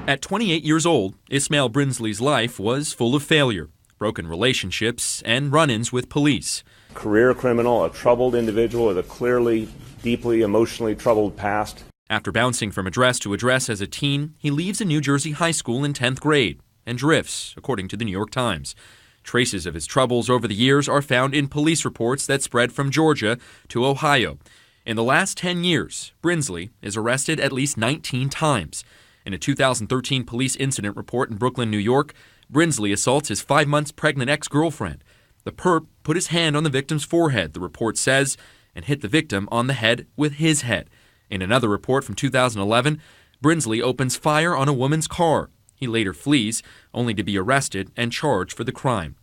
At 28 years old, Ismaaiyl Brinsley's life was full of failure, broken relationships, and run-ins with police. Career criminal, a troubled individual with a clearly, deeply emotionally troubled past. After bouncing from address to address as a teen, he leaves a New Jersey high school in 10th grade and drifts, according to the New York Times. Traces of his troubles over the years are found in police reports that spread from Georgia to Ohio. In the last 10 years, Brinsley is arrested at least 19 times. In a 2013 police incident report in Brooklyn, New York, Brinsley assaults his 5 months pregnant ex-girlfriend. The perp put his hand on the victim's forehead, the report says, and hit the victim on the head with his head. In another report from 2011, Brinsley opens fire on a woman's car. He later flees, only to be arrested and charged for the crime.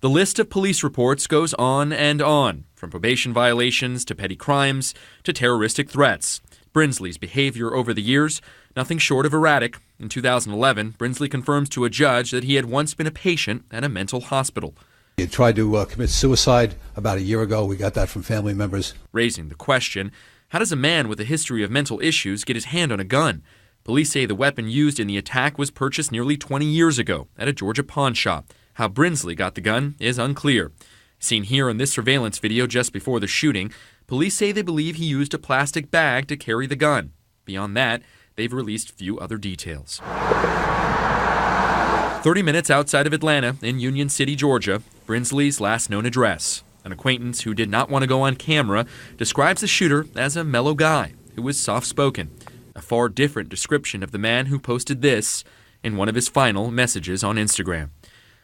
The list of police reports goes on and on, from probation violations to petty crimes to terroristic threats. Brinsley's behavior over the years, nothing short of erratic. In 2011, Brinsley confirms to a judge that he had once been a patient at a mental hospital. He had tried to commit suicide about a year ago. We got that from family members. Raising the question, how does a man with a history of mental issues get his hand on a gun? Police say the weapon used in the attack was purchased nearly 20 years ago at a Georgia pawn shop. How Brinsley got the gun is unclear. Seen here in this surveillance video just before the shooting, police say they believe he used a plastic bag to carry the gun. Beyond that, they've released few other details. 30 minutes outside of Atlanta, in Union City, Georgia, Brinsley's last known address. An acquaintance who did not want to go on camera describes the shooter as a mellow guy who was soft-spoken. A far different description of the man who posted this in one of his final messages on Instagram.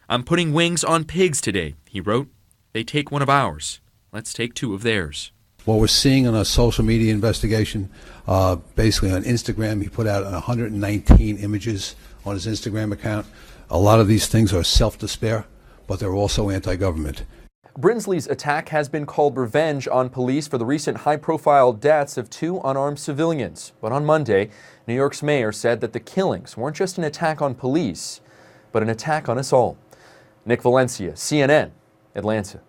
"I'm putting wings on pigs today," he wrote. "They take one of ours. Let's take two of theirs." What we're seeing in a social media investigation, basically on Instagram, he put out 119 images on his Instagram account. A lot of these things are self-despair, but they're also anti-government. Brinsley's attack has been called revenge on police for the recent high-profile deaths of 2 unarmed civilians. But on Monday, New York's mayor said that the killings weren't just an attack on police, but an attack on us all. Nick Valencia, CNN, Atlanta.